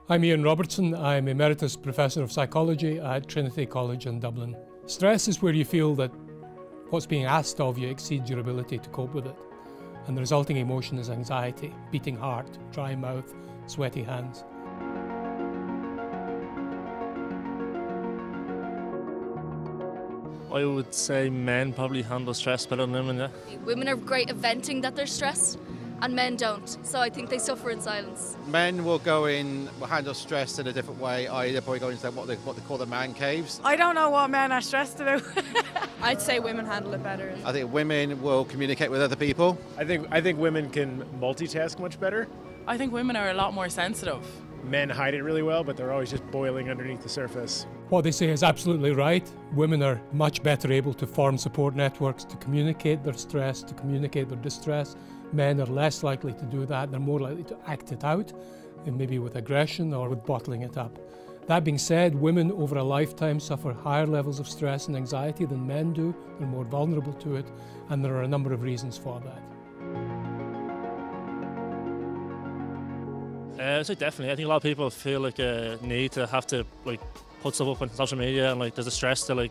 I'm Ian Robertson. I'm Emeritus Professor of Psychology at Trinity College in Dublin. Stress is where you feel that what's being asked of you exceeds your ability to cope with it. And the resulting emotion is anxiety, beating heart, dry mouth, sweaty hands. I would say men probably handle stress better than women, yeah. Women are great at venting that they're stressed, and men don't. So I think they suffer in silence. Men will handle stress in a different way, i.e. they'll probably go into what they call the man caves. I don't know what men are stressed about. I'd say women handle it better. I think women will communicate with other people. I think women can multitask much better. I think women are a lot more sensitive. Men hide it really well, but they're always just boiling underneath the surface. What they say is absolutely right. Women are much better able to form support networks, to communicate their stress, to communicate their distress. Men are less likely to do that. They're more likely to act it out, maybe with aggression or with bottling it up. That being said, women over a lifetime suffer higher levels of stress and anxiety than men do. They're more vulnerable to it, and there are a number of reasons for that. So definitely, I think a lot of people feel like a need to have to put stuff up on social media, and there's a stress to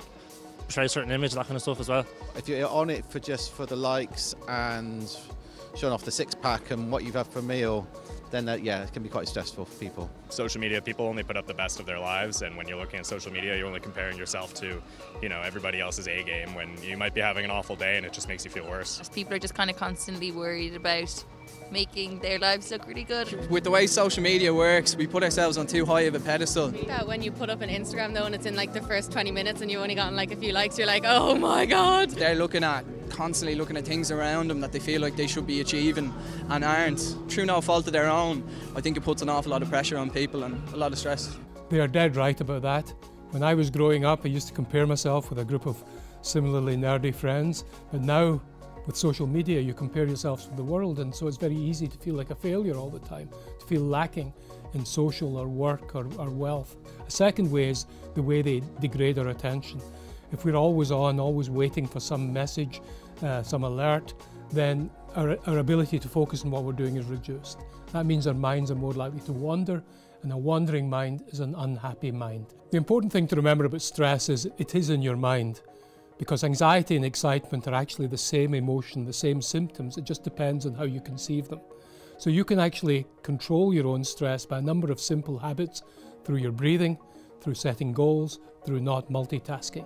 portray a certain image, that kind of stuff as well. If you're on it for the likes and showing off the six-pack and what you've had for a meal, then yeah, it can be quite stressful for people. Social media, people only put up the best of their lives, and when you're looking at social media, you're only comparing yourself to, everybody else's A game when you might be having an awful day, and it just makes you feel worse. People are just kind of constantly worried about making their lives look really good. With the way social media works, we put ourselves on too high of a pedestal. That when you put up an Instagram though and it's in the first 20 minutes and you've only gotten a few likes, you're like, oh my god. They're constantly looking at things around them that they feel like they should be achieving and aren't, through no fault of their own. I think it puts an awful lot of pressure on people and a lot of stress. They are dead right about that. When I was growing up, I used to compare myself with a group of similarly nerdy friends, but now with social media, you compare yourselves with the world, and so it's very easy to feel like a failure all the time, to feel lacking in social or work or wealth. A second way is the way they degrade our attention. If we're always on, always waiting for some message, some alert, then our ability to focus on what we're doing is reduced. That means our minds are more likely to wander, and a wandering mind is an unhappy mind. The important thing to remember about stress is it is in your mind, because anxiety and excitement are actually the same emotion, the same symptoms. It just depends on how you conceive them. So you can actually control your own stress by a number of simple habits, through your breathing, through setting goals, through not multitasking.